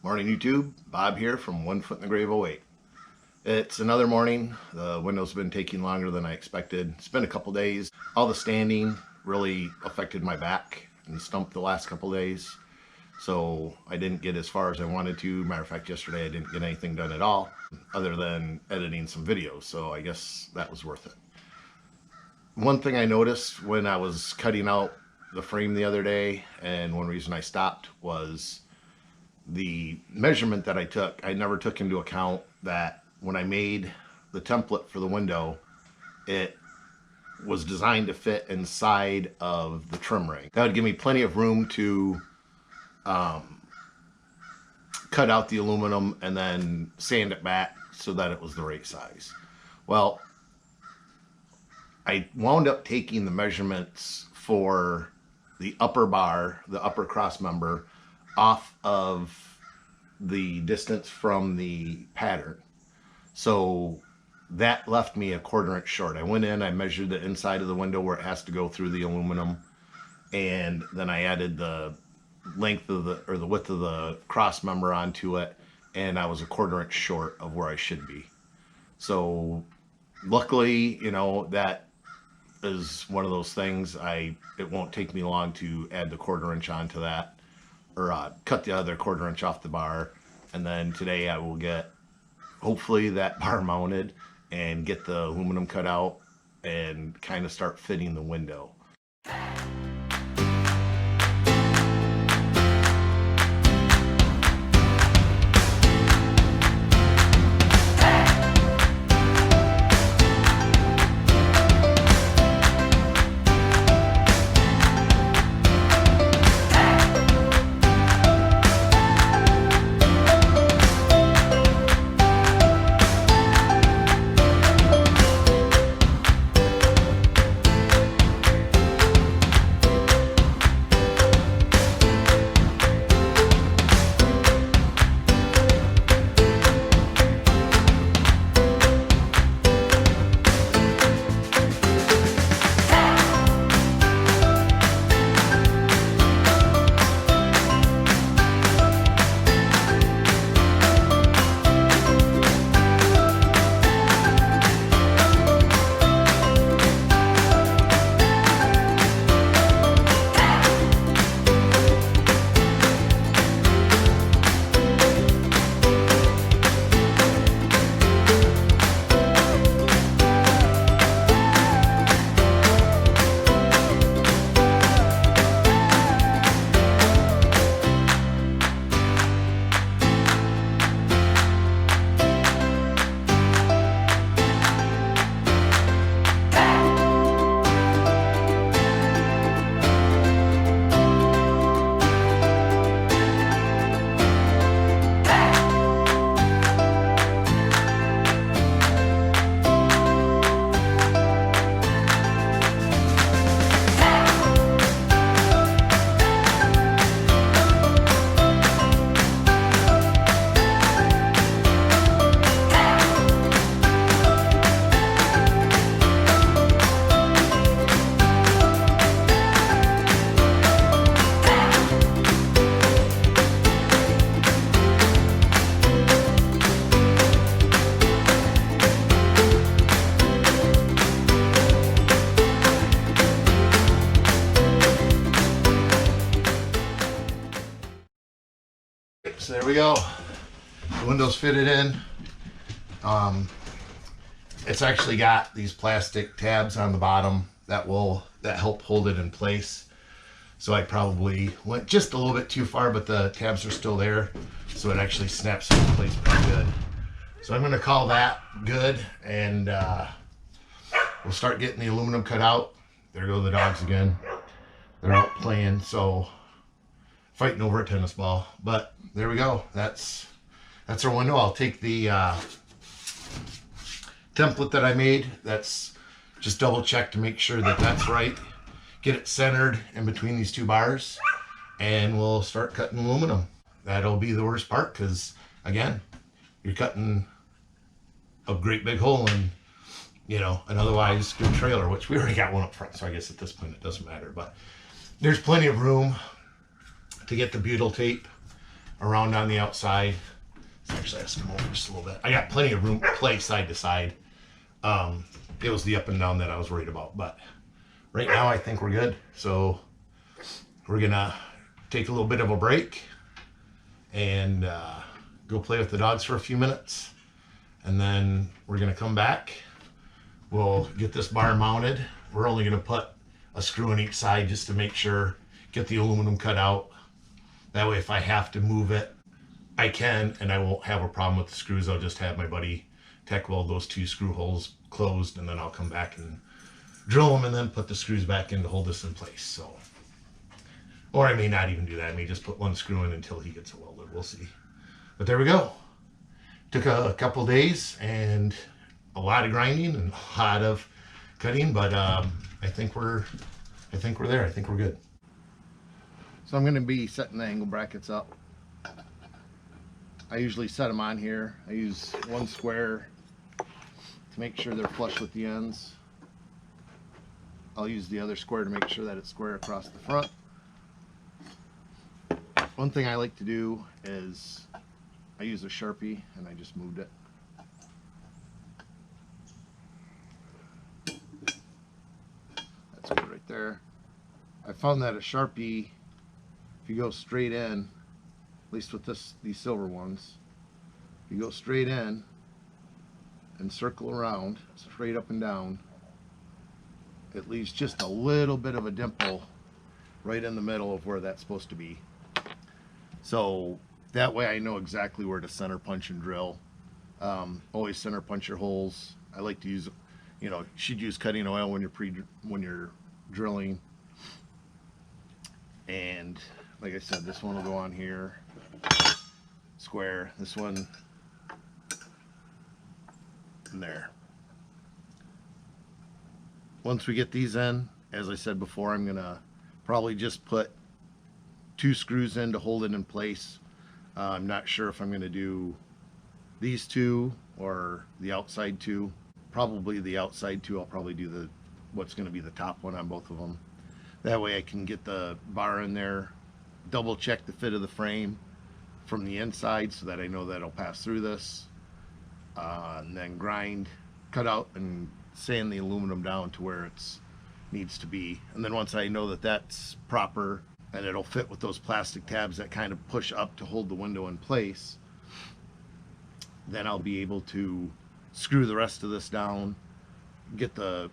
Morning YouTube, Bob here from 1 Foot in the Grave 08. It's another morning. The window's been taking longer than I expected. It's been a couple days. All the standing really affected my back and stump the last couple days. So I didn't get as far as I wanted to. Matter of fact, yesterday I didn't get anything done at all other than editing some videos. So I guess that was worth it. One thing I noticed when I was cutting out the frame the other day, and one reason I stopped, was the measurement that I took. I never took into account that when I made the template for the window, it was designed to fit inside of the trim ring. That would give me plenty of room to cut out the aluminum and then sand it back so that it was the right size. Well, I wound up taking the measurements for the upper bar, the upper cross member, off of the distance from the pattern. So that left me a 1/4 inch short. I went in, I measured the inside of the window where it has to go through the aluminum, and then I added the length of the width of the cross member onto it, and I was a 1/4 inch short of where I should be. So luckily, you know, that is one of those things. It won't take me long to add the 1/4 inch onto that, or cut the other 1/4 inch off the bar, and then today I will get hopefully that bar mounted and get the aluminum cut out and kind of start fitting the window. So there we go. The window's fitted in. It's actually got these plastic tabs on the bottom that help hold it in place. So I probably went just a little bit too far, but the tabs are still there, so it actually snaps in place pretty good. So I'm going to call that good, and we'll start getting the aluminum cut out. There go the dogs again. They're out playing, so fighting over a tennis ball. But there we go. That's our window. I'll take the template that I made. That's just double check to make sure that that's right. Get it centered in between these two bars, and we'll start cutting aluminum. That'll be the worst part, because again, you're cutting a great big hole in, you know, an otherwise good trailer, which we already got one up front, so I guess at this point it doesn't matter. But there's plenty of room to get the butyl tape around on the outside. So actually, let's come over just a little bit. I got plenty of room to play side to side. It was the up and down that I was worried about, but right now I think we're good. So we're gonna take a little bit of a break and go play with the dogs for a few minutes, and then we're gonna come back. We'll get this bar mounted. We're only gonna put a screw on each side just to make sure, get the aluminum cut out. That way if I have to move it, I can, and I won't have a problem with the screws. I'll just have my buddy tack weld those 2 screw holes closed, and then I'll come back and drill them and then put the screws back in to hold this in place. So, or I may not even do that. I may just put 1 screw in until he gets it welded. We'll see. But there we go. Took a couple days and a lot of grinding and a lot of cutting, but I think we're there. I think we're good. So I'm going to be setting the angle brackets up. I usually set them on here. I use 1 square to make sure they're flush with the ends. I'll use the other square to make sure that it's square across the front. One thing I like to do is I use a Sharpie, and I just moved it. That's good right there. I found that a Sharpie, if you go straight in, at least with these silver ones, if you go straight in and circle around, straight up and down, it leaves just a little bit of a dimple right in the middle of where that's supposed to be. So that way I know exactly where to center punch and drill. Always center punch your holes. I like to use, you should use cutting oil when you're drilling. And like I said, this one will go on here, square. This one and there. Once we get these in, as I said before, I'm gonna probably just put 2 screws in to hold it in place. I'm not sure if I'm gonna do these 2 or the outside 2. Probably the outside 2. I'll probably do what's gonna be the top one on both of them. That way I can get the bar in there, double check the fit of the frame from the inside so that I know that it'll pass through this, and then grind, cut out and sand the aluminum down to where it needs to be. And then once I know that that's proper and it'll fit with those plastic tabs that kind of push up to hold the window in place, then I'll be able to screw the rest of this down, get the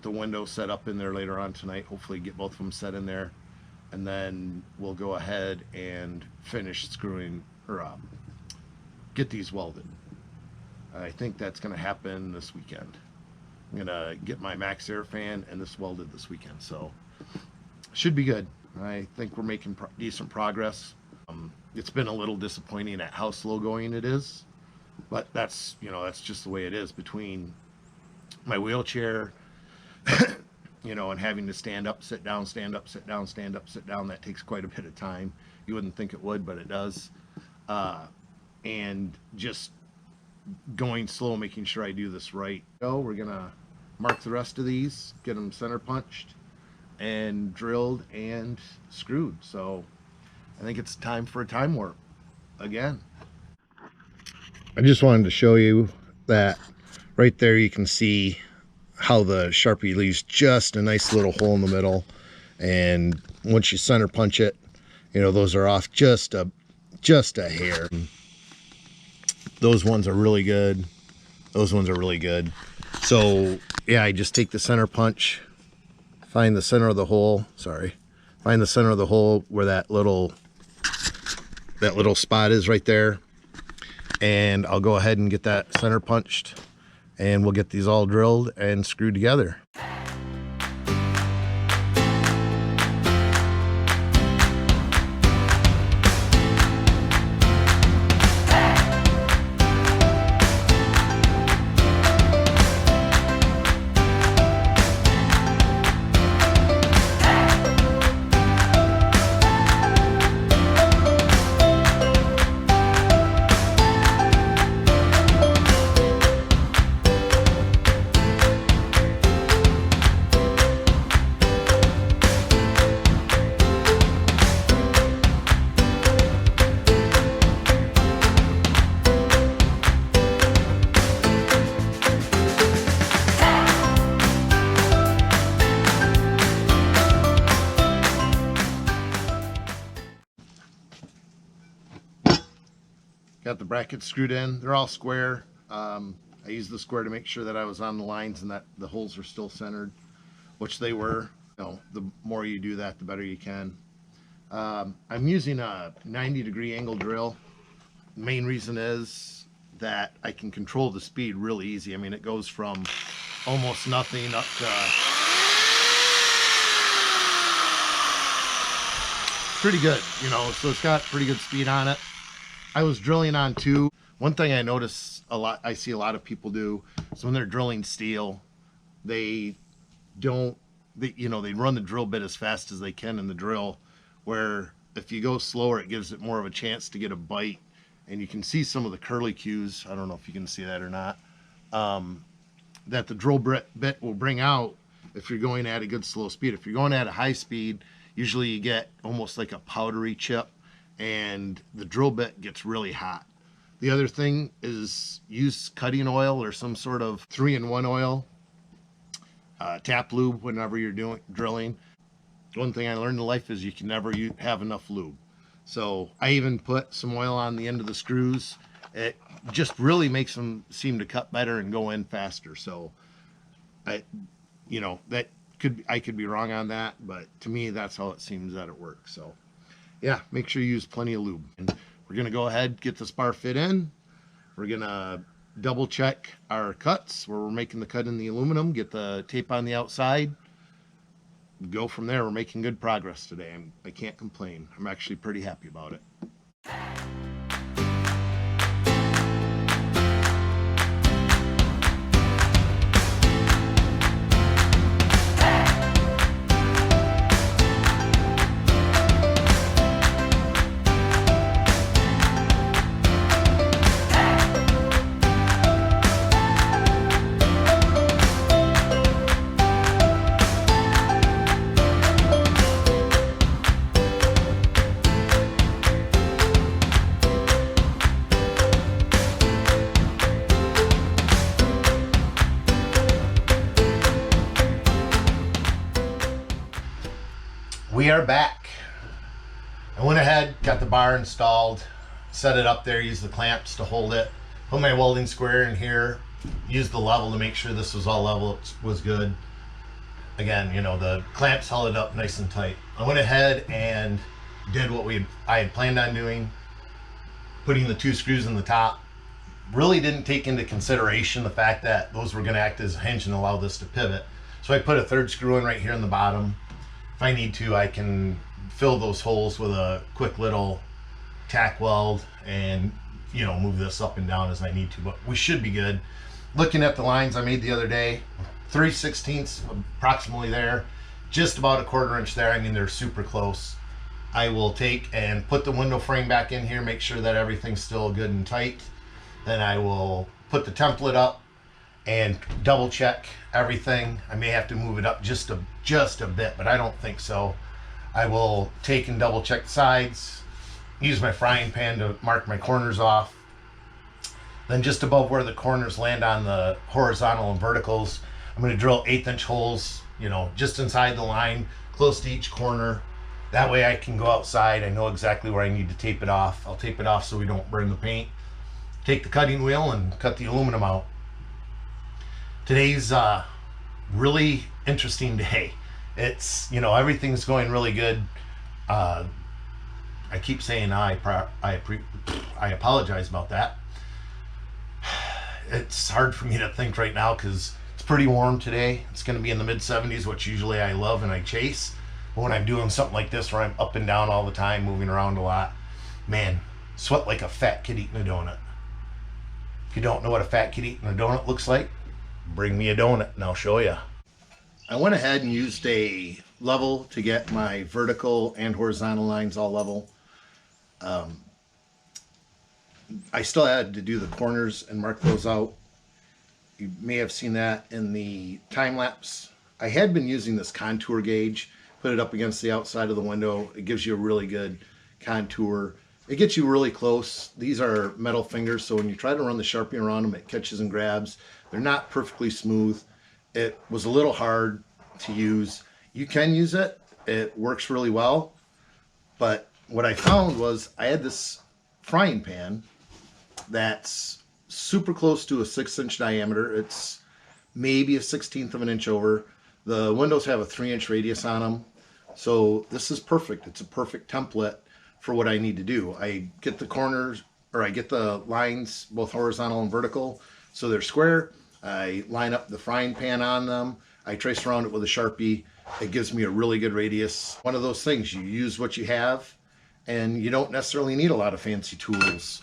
window set up in there later on tonight, hopefully get both of them set in there, and then we'll go ahead and finish screwing or get these welded. I think that's going to happen this weekend. I'm going to get my Max Air fan and this welded this weekend, so should be good. I think we're making decent progress. It's been a little disappointing at how slow going it is, but that's just the way it is between my wheelchair and having to stand up, sit down, stand up, sit down, stand up, sit down. That takes quite a bit of time. You wouldn't think it would, but it does. And just going slow, making sure I do this right. So we're gonna mark the rest of these, get them center punched and drilled and screwed. So I think it's time for a time warp again. I just wanted to show you that right there you can see how the Sharpie leaves just a nice little hole in the middle, and once you center punch it, those are off just a hair. Those ones are really good. Those ones are really good. So yeah, I just take the center punch, find the center of the hole, find the center of the hole where that little spot is right there, and I'll go ahead and get that center punched, and we'll get these all drilled and screwed together. Got the brackets screwed in. They're all square. I used the square to make sure that I was on the lines and that the holes are still centered, which they were. You know, the more you do that, the better you can. I'm using a 90-degree angle drill. The main reason is that I can control the speed really easy. I mean, it goes from almost nothing up to pretty good, you know, so it's got pretty good speed on it. I was drilling on two. One thing I notice a lot, I see a lot of people do, is when they're drilling steel, they don't, you know, they run the drill bit as fast as they can in the drill, where if you go slower, it gives it more of a chance to get a bite. And you can see some of the curly cues, I don't know if you can see that or not, that the drill bit will bring out if you're going at a good slow speed. If you're going at a high speed, usually you get almost like a powdery chip and the drill bit gets really hot. The other thing is use cutting oil or some sort of 3-in-1 oil, tap lube whenever you're doing drilling. One thing I learned in life is you can never have enough lube. So I even put some oil on the end of the screws. It just really makes them seem to cut better and go in faster. So you know, I could be wrong on that, but to me, that's how it seems that it works. So yeah, make sure you use plenty of lube. And we're gonna go ahead, get this bar fit in. We're gonna double check our cuts where we're making the cut in the aluminum, get the tape on the outside, go from there. We're making good progress today. I can't complain. I'm actually pretty happy about it. We are back. I went ahead, got the bar installed, set it up there, used the clamps to hold it, put my welding square in here, used the level to make sure this was all level, it was good. Again, you know, the clamps held it up nice and tight. I went ahead and did what I had planned on doing, putting the 2 screws in the top. Really didn't take into consideration the fact that those were going to act as a hinge and allow this to pivot. So I put a 3rd screw in right here in the bottom. If I need to, I can fill those holes with a quick little tack weld and, you know, move this up and down as I need to, but we should be good. Looking at the lines I made the other day, 3/16 approximately there, just about a 1/4 inch there. I mean, they're super close. I will take and put the window frame back in here, make sure that everything's still good and tight. Then I will put the template up and double check everything. I may have to move it up just a bit, but I don't think so. I will take and double check the sides, use my frying pan to mark my corners off. Then just above where the corners land on the horizontal and verticals, I'm going to drill 1/8 inch holes, you know, just inside the line, close to each corner. That way I can go outside. I know exactly where I need to tape it off. I'll tape it off so we don't burn the paint. Take the cutting wheel and cut the aluminum out. Today's really interesting day. It's, you know, everything's going really good. I keep saying I apologize about that. It's hard for me to think right now because it's pretty warm today. It's going to be in the mid-70s, which usually I love and I chase. But when I'm doing something like this where I'm up and down all the time, moving around a lot, man, sweat like a fat kid eating a donut. If you don't know what a fat kid eating a donut looks like, bring me a donut and I'll show you. I went ahead and used a level to get my vertical and horizontal lines all level. I still had to do the corners and mark those out. You may have seen that in the time lapse. I had been using this contour gauge, put it up against the outside of the window. It gives you a really good contour. It gets you really close. These are metal fingers, so when you try to run the Sharpie around them, it catches and grabs. They're not perfectly smooth. It was a little hard to use. You can use it. It works really well. But what I found was I had this frying pan that's super close to a 6-inch diameter. It's maybe a 1/16 of an inch over. The windows have a 3-inch radius on them. So this is perfect. It's a perfect template for what I need to do. I get the corners, or I get the lines, both horizontal and vertical, so they're square. I line up the frying pan on them. I trace around it with a Sharpie. It gives me a really good radius. One of those things, you use what you have, and you don't necessarily need a lot of fancy tools